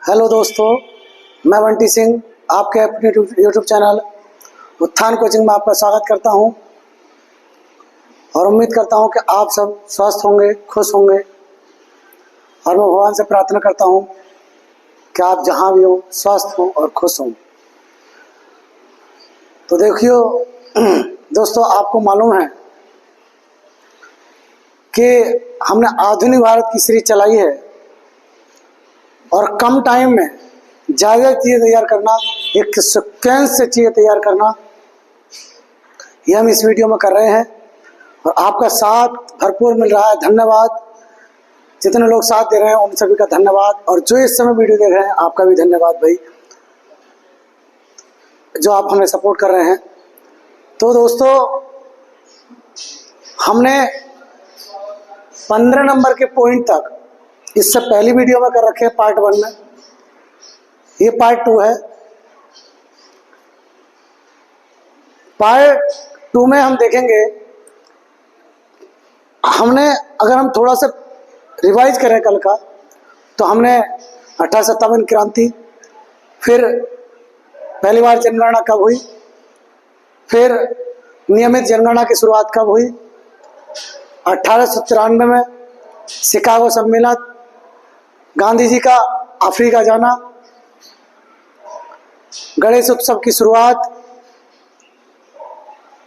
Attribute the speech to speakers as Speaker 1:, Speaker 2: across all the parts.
Speaker 1: Hello दोस्तों, मैं बंटी सिंह आपके अपने यूट्यूब चैनल उत्थान कोचिंग में आपका स्वागत करता हूं और उम्मीद करता हूं कि आप सब स्वस्थ होंगे, खुश होंगे। और मैं भगवान से प्रार्थना करता हूं कि आप जहां भी हों स्वस्थ हों और खुश हों। तो देखियो दोस्तों, आपको मालूम है कि हमने आधुनिक भारत की सीरीज चलाई है और कम टाइम में ज़्यादा चीज़ें तैयार करना, एक सीक्वेंस से चीज़ें तैयार करना, ये हम इस वीडियो में कर रहे हैं और आपका साथ भरपूर मिल रहा है। धन्यवाद। जितने लोग साथ दे रहे हैं उन सभी का धन्यवाद, और जो इस समय वीडियो देख रहे हैं आपका भी धन्यवाद भाई, जो आप हमें सपोर्ट कर रहे हैं। तो दोस्तों, हमने 15 नंबर के पॉइंट तक इससे पहली वीडियो में कर रखे हैं पार्ट 1 में, ये पार्ट 2 है। पार्ट 2 में हम देखेंगे, हमने अगर हम थोड़ा सा रिवाइज करें कल का, तो हमने 1857 क्रांति, फिर पहली बार जनगणना कब हुई, फिर नियमित जनगणना की शुरुआत कब हुई, 1893 में शिकागो सम्मेलन, गांधी जी का अफ्रीका जाना, गणेश उत्सव की शुरुआत,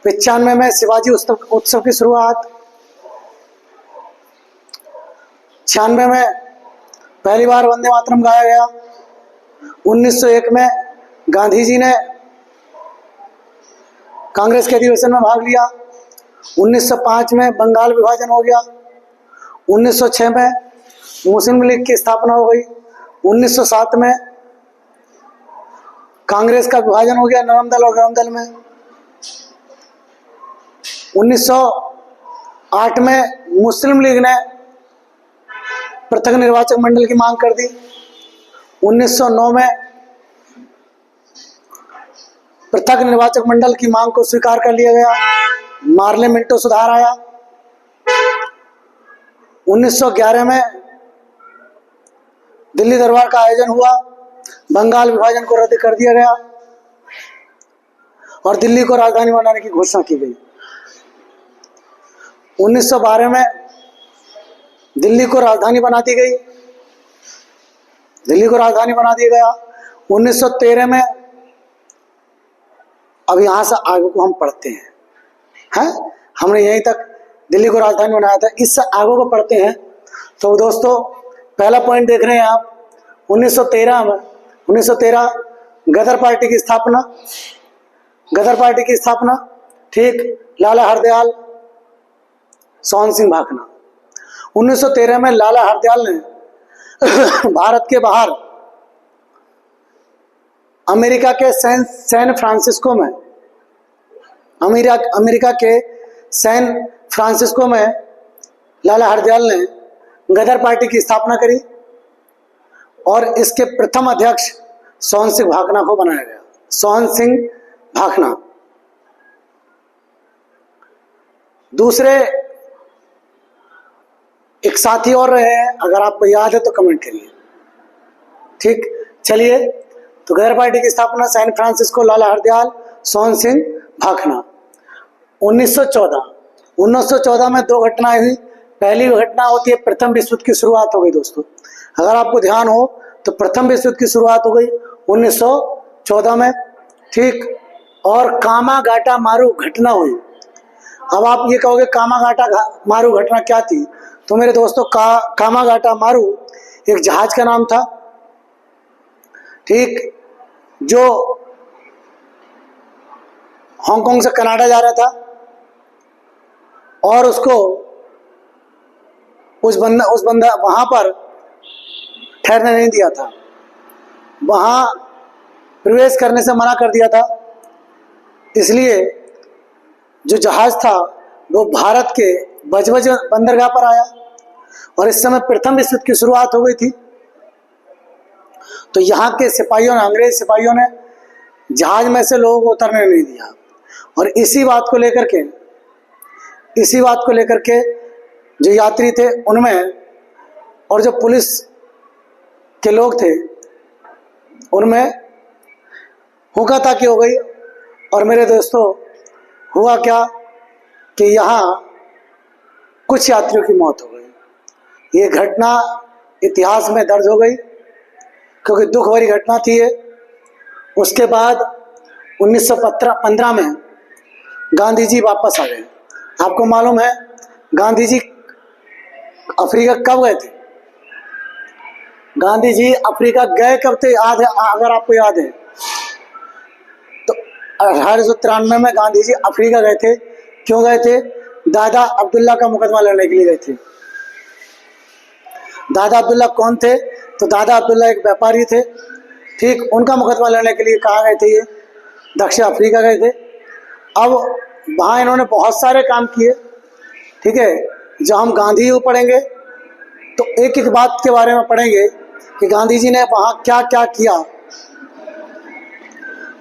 Speaker 1: 95 में शिवाजी उत्सव की शुरुआत, 96 में पहली बार वंदे मातरम गाया गया, 1901 में गांधी जी ने कांग्रेस के अधिवेशन में भाग लिया, 1905 में बंगाल विभाजन हो गया, 1906 में मुस्लिम लीग की स्थापना हो गई, 1907 में कांग्रेस का विभाजन हो गया नरम दल और गरम दल में, 1908 में मुस्लिम लीग ने पृथक निर्वाचक मंडल की मांग कर दी, 1909 में पृथक निर्वाचक मंडल की मांग को स्वीकार कर लिया गया, मार्ले मिंटो सुधार आया, 1911 में दिल्ली दरबार का आयोजन हुआ, बंगाल विभाजन को रद्द कर दिया गया और दिल्ली को राजधानी बनाने की घोषणा की गई। 1912 में दिल्ली को राजधानी बना दी गई, दिल्ली को राजधानी बना दिया गया। 1913 में, अब यहां से आगे को हम पढ़ते हैं, हमने यहीं तक दिल्ली को राजधानी बनाया था, इससे आगे को पढ़ते हैं। तो दोस्तों, पहला पॉइंट देख रहे हैं आप, 1913 गदर पार्टी की स्थापना, गदर पार्टी की स्थापना, ठीक, लाला हरदयाल, सोहन सिंह भाखना। 1913 में लाला हरदयाल ने भारत के बाहर अमेरिका के सैन फ्रांसिस्को में, अमेरिका के सैन फ्रांसिस्को में लाला हरदयाल ने गदर पार्टी की स्थापना करी और इसके प्रथम अध्यक्ष सोहन सिंह भाखना को बनाया गया। सोहन सिंह भाखना। दूसरे एक साथी और रहे हैं, अगर आपको याद है तो कमेंट करिए। ठीक, चलिए, तो गदर पार्टी की स्थापना सैन फ्रांसिस्को, लाला हरदयाल, सोहन सिंह भाखना। 1914 में दो घटनाएं हुई। पहली घटना होती है प्रथम विश्व युद्ध की शुरुआत हो गई। दोस्तों, अगर आपको ध्यान हो तो प्रथम विश्व युद्ध की शुरुआत हो गई 1914 में, ठीक, और कामागाटा मारू घटना हुई। अब आप ये कहोगे कामागाटा मारू घटना क्या थी, तो मेरे दोस्तों, कामागाटा मारू एक जहाज का नाम था, ठीक, जो हांगकांग से कनाडा जा रहा था और उसको उस बंदा वहां पर ठहरने नहीं दिया था, वहां प्रवेश करने से मना कर दिया था। इसलिए जो जहाज था वो भारत के बजबज बंदरगाह पर आया और इस समय प्रथम विश्व युद्ध की शुरुआत हो गई थी। तो यहाँ के सिपाहियों ने, अंग्रेज सिपाहियों ने जहाज में से लोगों को उतरने नहीं दिया और इसी बात को लेकर के इसी बात को लेकर के जो यात्री थे उनमें और जो पुलिस के लोग थे उनमें हुक्काताकी हो गई। और मेरे दोस्तों, हुआ क्या कि यहाँ कुछ यात्रियों की मौत हो गई। ये घटना इतिहास में दर्ज हो गई क्योंकि दुख भरी घटना थी ये। उसके बाद 1915 में गांधी जी वापस आ गए। आपको मालूम है गांधी जी अफ्रीका कब गए थे? गांधी जी अफ्रीका गए कब थे? याद है? अगर आपको याद है तो 1893 में गांधी जी अफ्रीका गए थे। क्यों गए थे? दादा अब्दुल्ला का मुकदमा लड़ने के लिए गए थे। दादा अब्दुल्ला कौन थे? तो दादा अब्दुल्ला एक व्यापारी थे, ठीक। उनका मुकदमा लड़ने के लिए कहाँ गए थे? ये दक्षिण अफ्रीका गए थे। अब वहाँ इन्होंने बहुत सारे काम किए, ठीक है। जब हम गांधी को पढ़ेंगे तो एक एक बात के बारे में पढ़ेंगे कि गांधी जी ने वहाँ क्या क्या किया।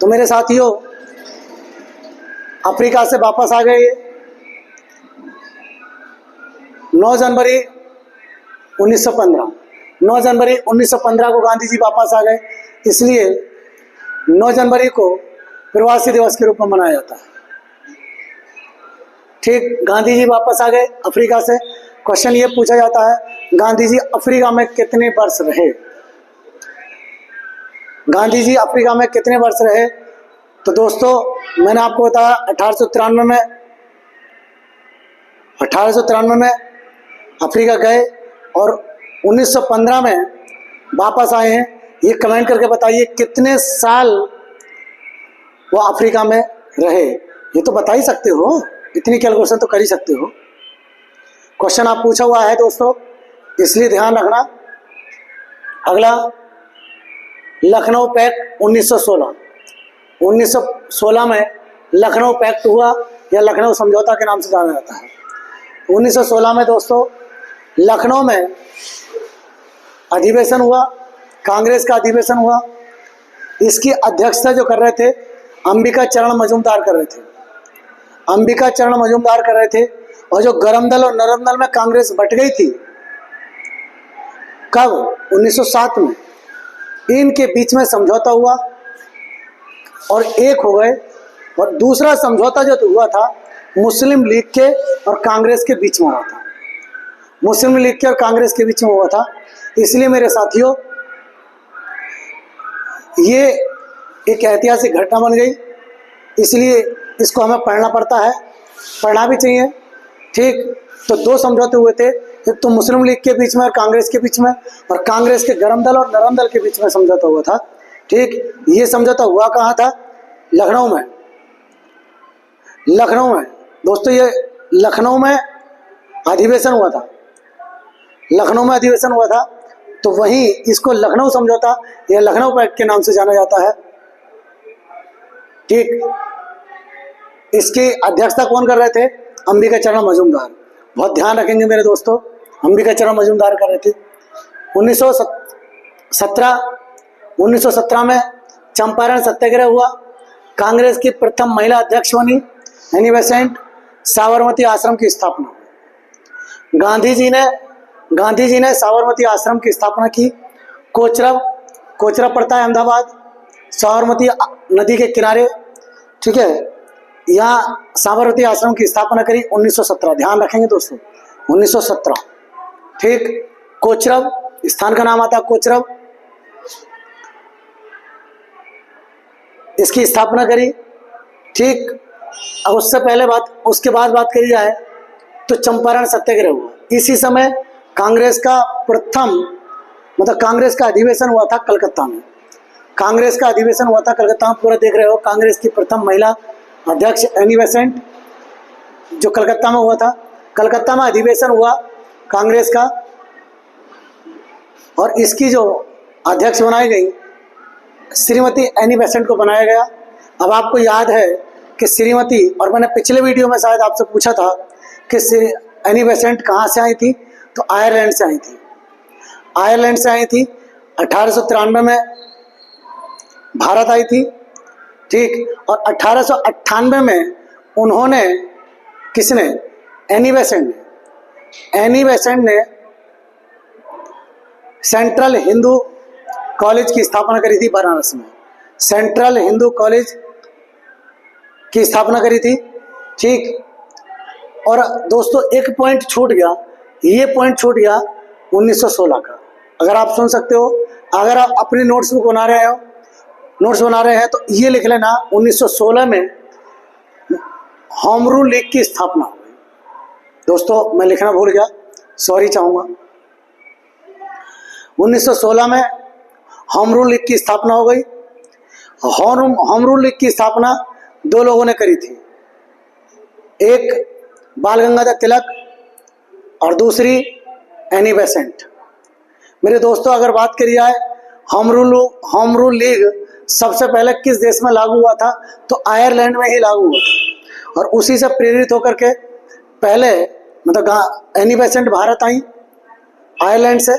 Speaker 1: तो मेरे साथियों, अफ्रीका से वापस आ गए 9 जनवरी 1915। 9 जनवरी 1915 को गांधी जी वापस आ गए, इसलिए 9 जनवरी को प्रवासी दिवस के रूप में मनाया जाता है, ठीक। गांधी जी वापस आ गए अफ्रीका से। क्वेश्चन ये पूछा जाता है, गांधी जी अफ्रीका में कितने वर्ष रहे? गांधी जी अफ्रीका में कितने वर्ष रहे? तो दोस्तों, मैंने आपको बताया 1893 में अफ्रीका गए और 1915 में वापस आए हैं। ये कमेंट करके बताइए कितने साल वो अफ्रीका में रहे। ये तो बता ही सकते हो, इतनी कैलकुलेशन तो कर ही सकते हो। क्वेश्चन आप पूछा हुआ है दोस्तों, इसलिए ध्यान रखना। अगला, लखनऊ पैक्ट 1916। 1916 में लखनऊ पैक्ट हुआ या लखनऊ समझौता के नाम से जाना जाता है। 1916 में दोस्तों लखनऊ में अधिवेशन हुआ, कांग्रेस का अधिवेशन हुआ। इसकी अध्यक्षता जो कर रहे थे अंबिका चरण मजूमदार कर रहे थे। अंबिका चरण मजूमदार कर रहे थे। और जो गरम दल और नरम दल में कांग्रेस बट गई थी, कब? 1907 में। इनके बीच में समझौता हुआ और एक हो गए। और दूसरा समझौता जो हुआ था मुस्लिम लीग के और कांग्रेस के बीच में हुआ था। मुस्लिम लीग के और कांग्रेस के बीच में हुआ था। इसलिए मेरे साथियों, ये एक ऐतिहासिक घटना बन गई, इसलिए इसको हमें पढ़ना पड़ता है, पढ़ना भी चाहिए, ठीक। तो 2 समझौते हुए थे, एक तो मुस्लिम लीग के बीच में और कांग्रेस के बीच में, और कांग्रेस के गरम दल और नरम दल के बीच में समझौता हुआ था, ठीक। ये समझौता हुआ कहाँ था? लखनऊ में। लखनऊ में दोस्तों, ये लखनऊ में अधिवेशन हुआ था। लखनऊ में अधिवेशन हुआ था, तो वहीं इसको लखनऊ समझौता या लखनऊ पैक्ट के नाम से जाना जाता है, ठीक। इसकी अध्यक्षता कौन कर रहे थे? अंबिका चरण मजूमदार। बहुत ध्यान रखेंगे मेरे दोस्तों, अंबिका चरण मजूमदार कर रहे थे। 1917 में चंपारण सत्याग्रह हुआ। कांग्रेस की प्रथम महिला अध्यक्ष बनी एनी बेसेंट। साबरमती आश्रम की स्थापना। गांधी जी ने साबरमती आश्रम की स्थापना की। कोचरब पड़ता है अहमदाबाद, साबरमती नदी के किनारे, ठीक है। यहाँ साबरमती आश्रम की स्थापना करी 1917। ध्यान रखेंगे दोस्तों, 1917, ठीक। कोचरब स्थान का नाम आता है, कोचरब। इसकी स्थापना करी, ठीक। अब उसके बाद बात करी जाए तो चंपारण सत्याग्रह हुआ। इसी समय कांग्रेस का कांग्रेस का अधिवेशन हुआ था कलकत्ता में। कांग्रेस का अधिवेशन हुआ था कलकत्ता में, पूरा देख रहे हो। कांग्रेस की प्रथम महिला अध्यक्ष एनी बेसेंट, जो कलकत्ता में हुआ था। कलकत्ता में अधिवेशन हुआ कांग्रेस का, और इसकी जो अध्यक्ष बनाई गई श्रीमती एनी बेसेंट को बनाया गया। अब आपको याद है कि श्रीमती, और मैंने पिछले वीडियो में शायद आपसे पूछा था कि एनी बेसेंट कहाँ से आई थी, तो आयरलैंड से आई थी। आयरलैंड से आई थी। 1893 में भारत आई थी, ठीक। और 1898 में उन्होंने एनी बेसेंट ने सेंट्रल हिंदू कॉलेज की स्थापना करी थी बनारस में। सेंट्रल हिंदू कॉलेज की स्थापना करी थी, ठीक। और दोस्तों एक पॉइंट छूट गया, ये पॉइंट छूट गया 1916 का। अगर आप सुन सकते हो, अगर आप अपने नोट्स बना रहे हैं तो ये लिख लेना, 1916 में होम रूल लीग की स्थापना हुई। दोस्तों मैं लिखना भूल गया, सॉरी चाहूँगा। 1916 में होम रूल लीग की स्थापना हो गई। होम रूल लीग की स्थापना दो लोगों ने करी थी, एक बाल गंगाधर तिलक और दूसरी एनी बेसेंट। मेरे दोस्तों अगर बात करी जाए होम रूल लीग सबसे पहले किस देश में लागू हुआ था, तो आयरलैंड में ही लागू हुआ था। और उसी से प्रेरित होकर के पहले मतलब एनी बेसेंट भारत आई आयरलैंड से,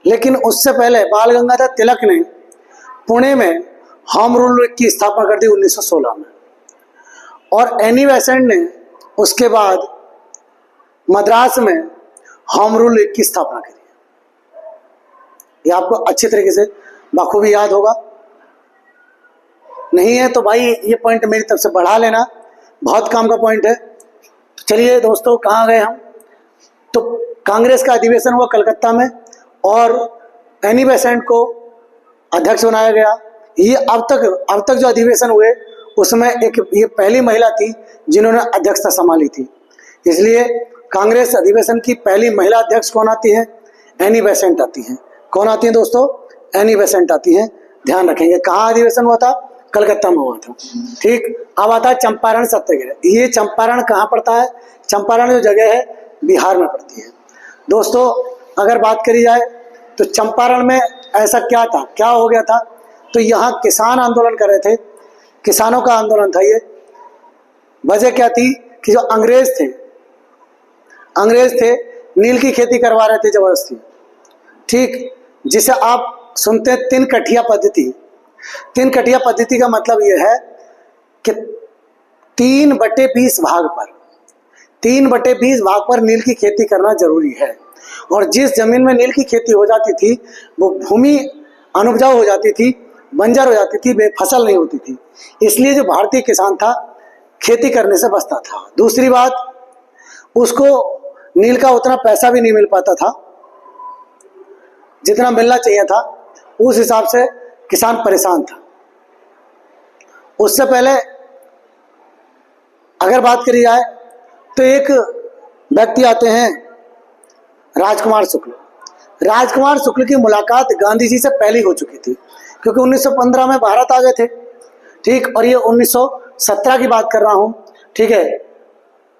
Speaker 1: लेकिन उससे पहले बाल गंगाधर तिलक ने पुणे में होम रूल लीग की स्थापना कर दी 1916 में। और एनी बेसेंट ने उसके बाद मद्रास में होम रूल लीग की स्थापना करी। ये आपको अच्छी तरीके से बखूबी याद होगा। नहीं है तो भाई ये पॉइंट मेरी तरफ से बढ़ा लेना, बहुत काम का पॉइंट है। तो चलिए दोस्तों, कहाँ गए हम, तो कांग्रेस का अधिवेशन हुआ कलकत्ता में और एनी बेसेंट को अध्यक्ष बनाया गया। ये अब तक जो अधिवेशन हुए उसमें ये पहली महिला थी जिन्होंने अध्यक्षता संभाली थी। इसलिए कांग्रेस अधिवेशन की पहली महिला अध्यक्ष कौन आती है, एनी बेसेंट आती हैं। कौन आती हैं दोस्तों, एनी बेसेंट आती हैं। ध्यान रखेंगे कहाँ अधिवेशन हुआ था, कलकत्ता में हुआ था, ठीक। अब आता है चंपारण सत्याग्रह। ये चंपारण कहाँ पड़ता है, चंपारण जो जगह है बिहार में पड़ती है। दोस्तों अगर बात करी जाए तो चंपारण में ऐसा क्या था, क्या हो गया था, तो यहाँ किसान आंदोलन कर रहे थे, किसानों का आंदोलन था ये। वजह क्या थी कि जो अंग्रेज थे नील की खेती करवा रहे थे जबरदस्ती, ठीक, जिसे आप सुनते हैं 3 कठिया पद्धति। 3 कठिया पद्धति का मतलब यह है कि 3/20 भाग पर नील की खेती करना जरूरी है। और जिस जमीन में नील की खेती हो जाती थी वो भूमि अनुपजाऊ हो जाती थी, बंजर हो जाती थी, बेफसल नहीं होती थी। इसलिए जो भारतीय किसान था खेती करने से बचता था। दूसरी बात, उसको नील का उतना पैसा भी नहीं मिल पाता था जितना मिलना चाहिए था, उस हिसाब से किसान परेशान था। उससे पहले अगर बात करी जाए तो एक व्यक्ति आते हैं राजकुमार शुक्ल की मुलाकात गांधी जी से पहले हो चुकी थी, क्योंकि 1915 में भारत आ गए थे, ठीक। और ये 1917 की बात कर रहा हूँ, ठीक है।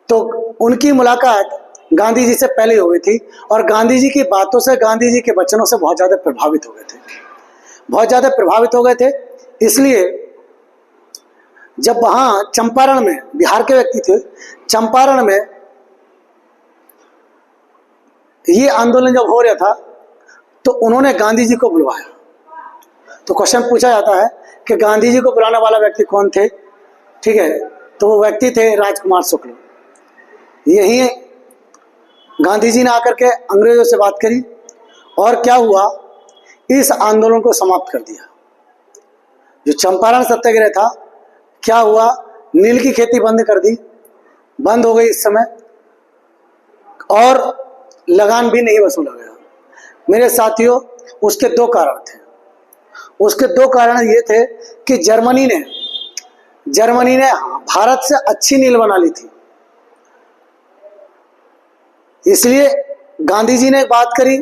Speaker 1: तो उनकी मुलाकात गांधी जी से पहले हो गई थी और गांधी जी की बातों से, गांधी जी के वचनों से बहुत ज़्यादा प्रभावित हो गए थे। इसलिए जब वहाँ चंपारण में, बिहार के व्यक्ति थे, चंपारण में ये आंदोलन जब हो रहा था तो उन्होंने गांधी जी को बुलवाया। तो क्वेश्चन पूछा जाता है कि गांधी जी को बुलाने वाला व्यक्ति कौन थे, ठीक है। तो वो व्यक्ति थे राजकुमार शुक्ल। यही गांधी जी ने आकर के अंग्रेजों से बात करी और क्या हुआ, इस आंदोलन को समाप्त कर दिया। जो चंपारण सत्याग्रह था, क्या हुआ, नील की खेती बंद कर दी, बंद हो गई इस समय, और लगान भी नहीं वसूला गया। मेरे साथियों, उसके 2 कारण थे। उसके 2 कारण ये थे कि जर्मनी ने भारत से अच्छी नील बना ली थी। इसलिए गांधी जी ने बात करी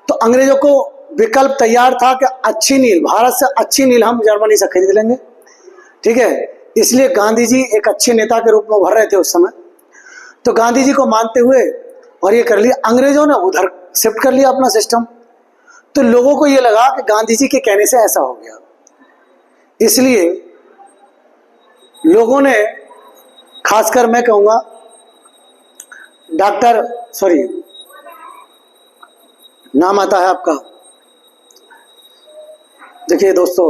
Speaker 1: तो अंग्रेजों को विकल्प तैयार था कि अच्छी नील, भारत से अच्छी नील हम जर्मनी से खरीद लेंगे, ठीक है। इसलिए गांधी जी एक अच्छे नेता के रूप में उभर रहे थे उस समय। तो गांधी जी को मानते हुए और ये कर लिया, अंग्रेजों ने उधर शिफ्ट कर लिया अपना सिस्टम। तो लोगों को ये लगा कि गांधी जी के कहने से ऐसा हो गया, इसलिए लोगों ने, खासकर मैं कहूँगा नाम आता है आपका, देखिए दोस्तों,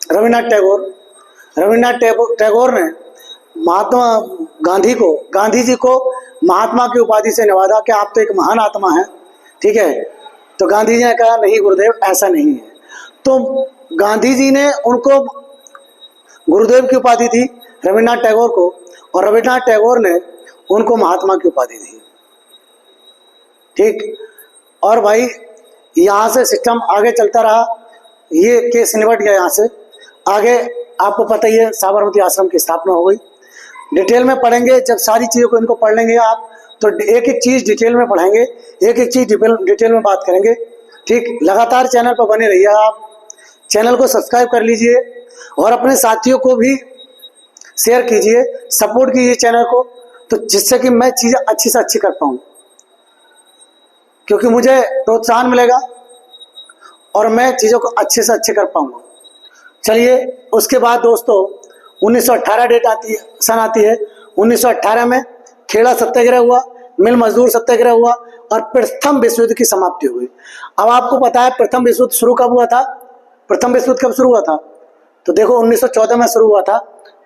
Speaker 1: रविन्द्रनाथ टैगोर ने महात्मा गांधी जी को महात्मा की उपाधि से नवाजा कि आप तो एक महान आत्मा हैं, ठीक है। तो गांधी जी ने कहा नहीं गुरुदेव, ऐसा नहीं है। तो गांधी जी ने उनको गुरुदेव की उपाधि दी रविन्द्रनाथ टैगोर को, और रविन्द्रनाथ टैगोर ने उनको महात्मा की उपाधि दी, ठीक। और भाई यहाँ से सिस्टम आगे चलता रहा, ये केस निपट गया। यहाँ से आगे आपको पता ही है साबरमती आश्रम की स्थापना हो गई। डिटेल में पढ़ेंगे, जब सारी चीज़ों को इनको पढ़ लेंगे आप, तो एक एक चीज़ डिटेल में पढ़ेंगे, एक एक चीज़ डिटेल में बात करेंगे, ठीक। लगातार चैनल पर बने रहिए आप, चैनल को सब्सक्राइब कर लीजिए और अपने साथियों को भी शेयर कीजिए, सपोर्ट कीजिए चैनल को, तो जिससे कि मैं चीज़ें अच्छी से अच्छी कर पाऊँ, क्योंकि मुझे प्रोत्साहन मिलेगा और मैं चीज़ों को अच्छे से अच्छे कर पाऊँगा। चलिए, उसके बाद दोस्तों 1918 डेट आती है, सन आती है। 1918 में खेड़ा सत्याग्रह हुआ, मिल मजदूर सत्याग्रह हुआ और प्रथम विश्व युद्ध की समाप्ति हुई। अब आपको पता है प्रथम विश्व युद्ध शुरू कब हुआ था? प्रथम विश्व युद्ध कब शुरू हुआ था? तो देखो 1914 में शुरू हुआ था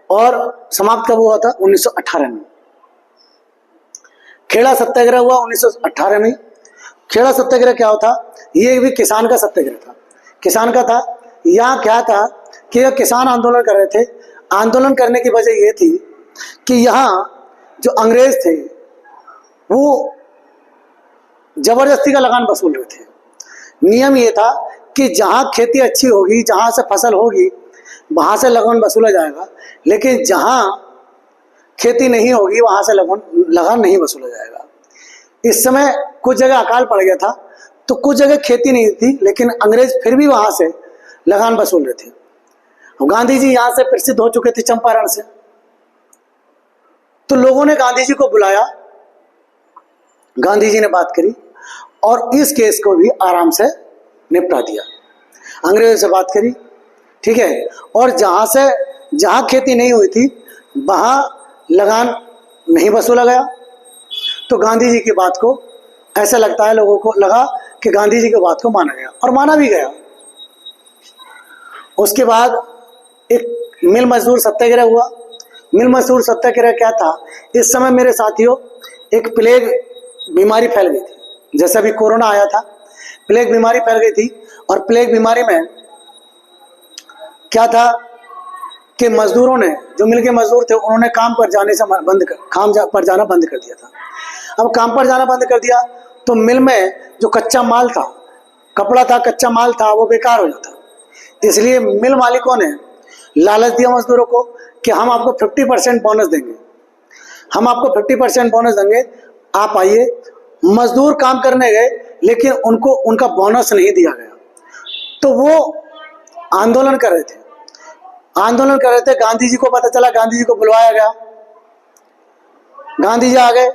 Speaker 1: और समाप्त कब हुआ था? 1918 में। खेड़ा सत्याग्रह हुआ 1918 में। खेड़ा सत्याग्रह क्या होता? ये भी किसान का सत्याग्रह था, किसान का था। यहाँ क्या था कि यह किसान आंदोलन कर रहे थे। आंदोलन करने की वजह ये थी कि यहाँ जो अंग्रेज थे वो जबरदस्ती का लगान वसूल रहे थे। नियम ये था कि जहाँ खेती अच्छी होगी, जहाँ से फसल होगी, वहाँ से लगान वसूला जाएगा, लेकिन जहाँ खेती नहीं होगी वहाँ से लगान नहीं वसूला जाएगा। इस समय कुछ जगह अकाल पड़ गया था, तो कुछ जगह खेती नहीं थी, लेकिन अंग्रेज फिर भी वहाँ से लगान वसूल रहे थे। गांधी जी यहाँ से प्रसिद्ध हो चुके थे चंपारण से, तो लोगों ने गांधी जी को बुलाया, गांधी जी ने बात करी और इस केस को भी आराम से निपटा दिया। अंग्रेजों से बात करी, ठीक है, और जहाँ खेती नहीं हुई थी वहाँ लगान नहीं वसूला गया। तो गांधी जी की बात को, ऐसा लगता है लोगों को लगा कि गांधी जी की बात को माना गया और माना भी गया। उसके बाद एक मिल मजदूर सत्याग्रह हुआ। मिल मजदूर सत्याग्रह क्या था? इस समय मेरे साथियों एक प्लेग बीमारी फैल गई थी, जैसे अभी कोरोना आया था, प्लेग बीमारी फैल गई थी। और प्लेग बीमारी में क्या था कि मजदूरों ने, जो मिल के मजदूर थे, उन्होंने काम पर जाना बंद कर दिया था। अब काम पर जाना बंद कर दिया तो मिल में जो कच्चा माल था, कपड़ा था, कच्चा माल था, वो बेकार हो जाता। इसलिए मिल मालिकों ने लालच दिया मजदूरों को कि हम आपको 50% बोनस देंगे, हम आपको 50% बोनस देंगे, आप आइए। मजदूर काम करने गए, लेकिन उनको उनका बोनस नहीं दिया गया। तो वो आंदोलन कर रहे थे। गांधी जी को पता चला, गांधी जी को बुलवाया गया, गांधी जी आ गए।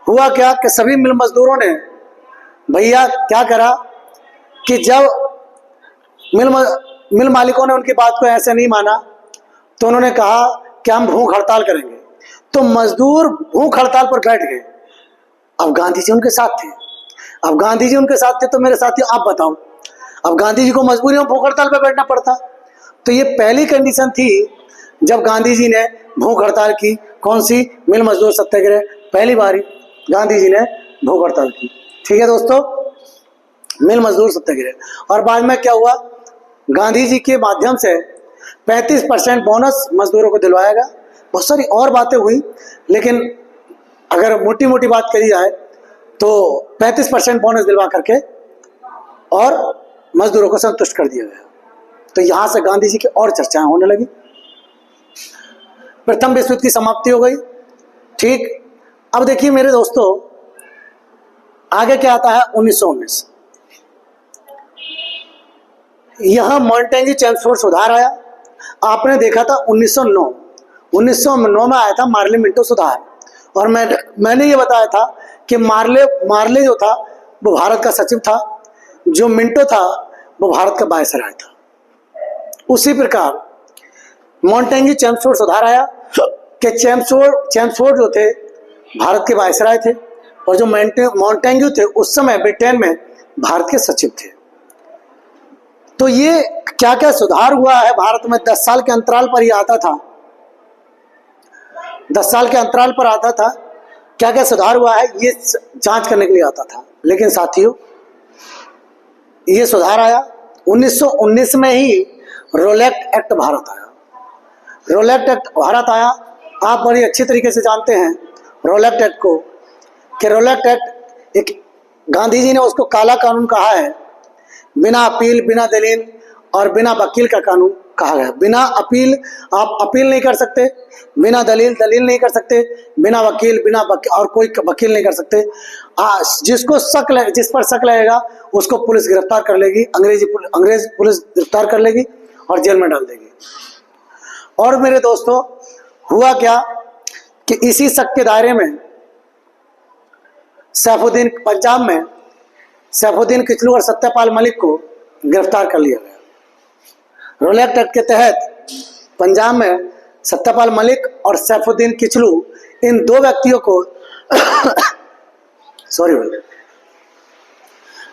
Speaker 1: हुआ क्या कि सभी मिल मजदूरों ने भैया क्या करा कि जब मिल मालिकों ने उनकी बात को ऐसे नहीं माना, तो उन्होंने कहा कि हम भूख हड़ताल करेंगे। तो मजदूर भूख हड़ताल पर बैठ गए। अब गांधी जी उनके साथ थे। तो मेरे साथियों आप बताओ, अब गांधी जी को मजबूरी में भूख हड़ताल पर बैठना पड़ता। तो ये पहली कंडीशन थी जब गांधी जी ने भूख हड़ताल की। कौन सी? मिल मजदूर सत्याग्रह। पहली बारी गांधी जी ने भूख हड़ताल की, ठीक है दोस्तों, मिल मजदूर सत्याग्रह। और बाद में क्या हुआ? गांधी जी के माध्यम से 35% बोनस मजदूरों को दिलवाया गया। बहुत सारी और बातें हुई, लेकिन अगर मोटी मोटी बात करी जाए तो 35% बोनस दिलवा करके और मजदूरों को संतुष्ट कर दिया गया। तो यहाँ से गांधी जी की और चर्चाएं होने लगी। प्रथम विश्व युद्ध की समाप्ति हो गई, ठीक। अब देखिए मेरे दोस्तों, आगे क्या आता है? 1919। यहां मॉन्टेग्यू चेम्सफोर्ड सुधार आया। आपने देखा था 1909 में आया था मार्ले मिंटो सुधार। और मैंने ये बताया था कि मार्ले जो था वो भारत का सचिव था, जो मिंटो था वो भारत का वायसराय था। उसी प्रकार मॉन्टेग्यू चेम्सफोर्ड सुधार आया कि चेम्सफोर्ड जो थे भारत के वायसराय थे, और जो मॉन्टेग्यू थे उस समय ब्रिटेन में भारत के सचिव थे। तो ये क्या क्या सुधार हुआ है भारत में, 10 साल के अंतराल पर ये आता था, 10 साल के अंतराल पर आता था, क्या क्या सुधार हुआ है ये जांच करने के लिए आता था। लेकिन साथियों, ये सुधार आया 1919 में ही रोलेट एक्ट भारत आया। रोलेट एक्ट भारत आया, आप बड़ी अच्छी तरीके से जानते हैं रोलेट एक्ट को, कि रोलेट एक्ट एक गांधी जी ने उसको काला कानून कहा है। बिना अपील, बिना दलील और बिना वकील का कानून कहा गया। बिना अपील, आप अपील नहीं कर सकते, बिना दलील नहीं कर सकते, बिना वकील, और कोई वकील नहीं कर सकते। जिसको शक, जिस पर शक लगेगा उसको पुलिस गिरफ्तार कर लेगी, अंग्रेज पुलिस गिरफ्तार कर लेगी और जेल में डाल देगी। और मेरे दोस्तों, हुआ क्या कि इसी शक के दायरे में सैफुद्दीन, पंजाब में सैफुद्दीन किचलू और सत्यपाल मलिक को गिरफ्तार कर लिया गया। रोलेट एक्ट के तहत पंजाब में सत्यपाल मलिक और सैफुद्दीन किचलू, इन दो व्यक्तियों को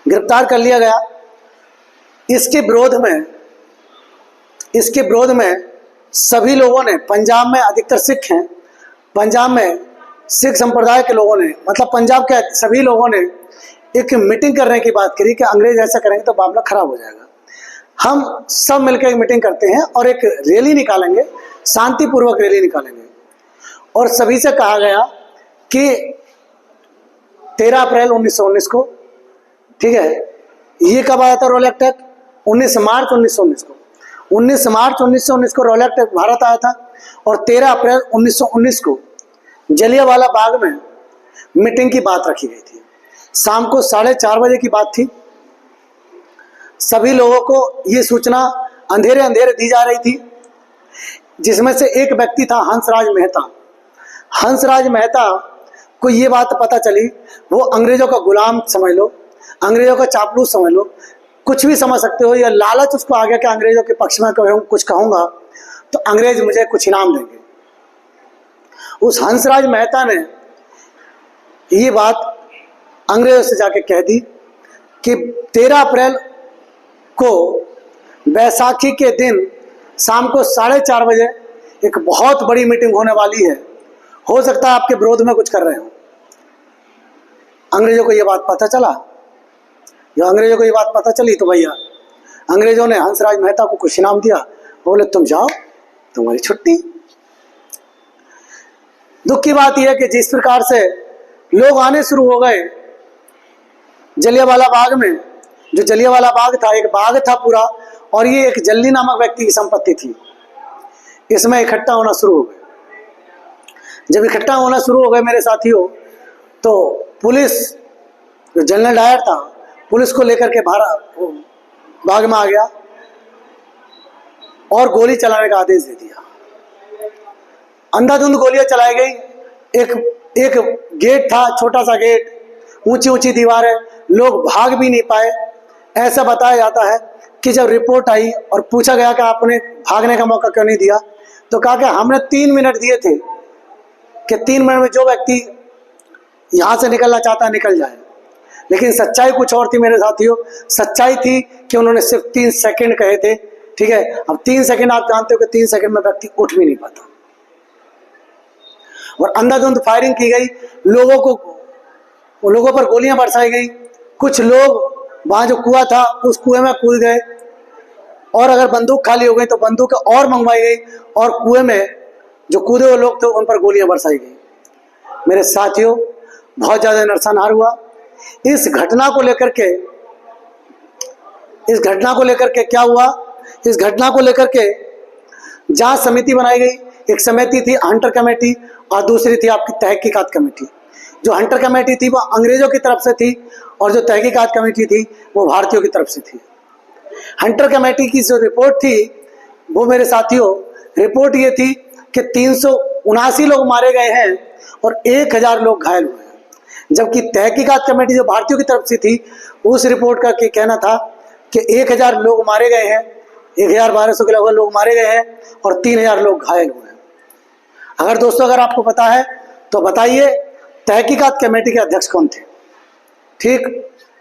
Speaker 1: गिरफ्तार कर लिया गया। इसके विरोध में सभी लोगों ने, पंजाब में अधिकतर सिख हैं, पंजाब में सिख संप्रदाय के लोगों ने, मतलब पंजाब के सभी लोगों ने एक मीटिंग करने की बात करी कि अंग्रेज ऐसा करेंगे तो मामला खराब हो जाएगा। हम सब मिलकर एक मीटिंग करते हैं और एक रैली निकालेंगे, शांतिपूर्वक रैली निकालेंगे। और सभी से कहा गया कि 13 अप्रैल 1919 को, ठीक है, ये कब आया था रोलेट एक्ट? 19 मार्च 1919 को। 19 मार्च 1919 को रोलेट एक्ट भारत आया था और 13 अप्रैल 1919 को जलियांवाला बाग में मीटिंग की बात रखी गई थी। शाम को 4:30 बजे की बात थी। सभी लोगों को ये सूचना अंधेरे दी जा रही थी, जिसमें से एक व्यक्ति था हंसराज मेहता। हंसराज मेहता को ये बात पता चली, वो अंग्रेजों का गुलाम समझ लो, अंग्रेजों का चापलूस समझ लो, कुछ भी समझ सकते हो, या लालच उसको आ गया कि अंग्रेजों के पक्ष में कुछ कहूँगा तो अंग्रेज मुझे कुछ इनाम देंगे। उस हंसराज मेहता ने ये बात अंग्रेजों से जाके कह दी कि 13 अप्रैल को बैसाखी के दिन शाम को 4:30 बजे एक बहुत बड़ी मीटिंग होने वाली है, हो सकता है आपके विरोध में कुछ कर रहे हो। अंग्रेजों को ये बात पता चला, जब अंग्रेजों को ये बात पता चली तो भैया अंग्रेजों ने हंसराज मेहता को कुछ इनाम दिया, बोले तुम जाओ, तुम्हारी छुट्टी। दुख की बात यह है कि जिस प्रकार से लोग आने शुरू हो गए जलियांवाला बाग में, जो जलियांवाला बाग था एक बाग था पूरा, और ये एक जल्दी नामक व्यक्ति की संपत्ति थी, इसमें इकट्ठा होना शुरू हो गए। जब इकट्ठा होना शुरू हो गए मेरे साथियों, तो पुलिस, जो जनरल डायर था, पुलिस को लेकर के बाग में आ गया और गोली चलाने का आदेश दे दिया। अंधाधुंध गोलियां चलाई गई। एक गेट था, छोटा सा गेट, ऊंची दीवारें, लोग भाग भी नहीं पाए। ऐसा बताया जाता है कि जब रिपोर्ट आई और पूछा गया कि आपने भागने का मौका क्यों नहीं दिया, तो कहा कि हमने 3 मिनट दिए थे कि 3 मिनट में जो व्यक्ति यहाँ से निकलना चाहता है निकल जाए। लेकिन सच्चाई कुछ और थी मेरे साथियों। सच्चाई थी कि उन्होंने सिर्फ 3 सेकंड कहे थे, ठीक है। अब 3 सेकंड आप जानते हो कि 3 सेकंड में व्यक्ति उठ भी नहीं पाता, और अंधाधुंध फायरिंग की गई, लोगों पर गोलियां बरसाई गई। कुछ लोग वहां जो कुआं था उस कुएं में कूद गए, और अगर बंदूक खाली हो गई तो बंदूक और मंगवाई गई, और कुएं में जो कूदे हुए लोग थे उन पर गोलियां बरसाई गई। मेरे साथियों, बहुत ज्यादा नरसंहार हुआ। इस घटना को लेकर के क्या हुआ, इस घटना को लेकर के जांच समिति बनाई गई। एक समिति थी हंटर कमेटी और दूसरी थी आपकी तहकीकात कमेटी। जो हंटर कमेटी थी वो अंग्रेजों की तरफ से थी और जो तहकीकात कमेटी थी वो भारतीयों की तरफ से थी। हंटर कमेटी की जो रिपोर्ट थी वो मेरे साथियों, रिपोर्ट ये थी कि 379 लोग मारे गए हैं और 1000 लोग घायल हुए हैं। जबकि तहकीकात कमेटी जो भारतीयों की तरफ से थी, उस रिपोर्ट का कहना था कि 1000 लोग मारे गए हैं, 1200 के लगभग लोग मारे गए हैं और 3000 लोग घायल हुए हैं। अगर दोस्तों अगर आपको पता है तो बताइए तहकीकात कमेटी के अध्यक्ष कौन थे। ठीक,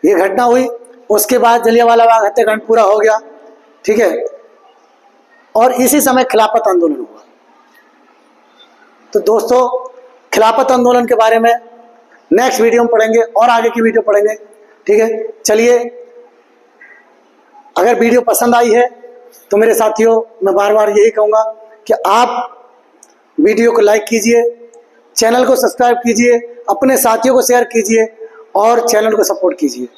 Speaker 1: ये घटना हुई, उसके बाद जलियांवाला बाग हत्याकांड पूरा हो गया। ठीक है, और इसी समय खिलाफत आंदोलन हुआ। तो दोस्तों, खिलाफत आंदोलन के बारे में नेक्स्ट वीडियो में पढ़ेंगे और आगे की वीडियो पढ़ेंगे। ठीक है, चलिए, अगर वीडियो पसंद आई है तो मेरे साथियों मैं बार बार यही कहूँगा कि आप वीडियो को लाइक कीजिए, चैनल को सब्सक्राइब कीजिए, अपने साथियों को शेयर कीजिए और चैनल को सपोर्ट कीजिए।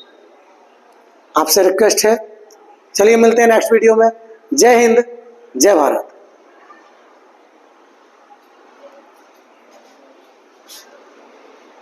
Speaker 1: आपसे रिक्वेस्ट है। चलिए मिलते हैं नेक्स्ट वीडियो में। जय हिंद, जय भारत।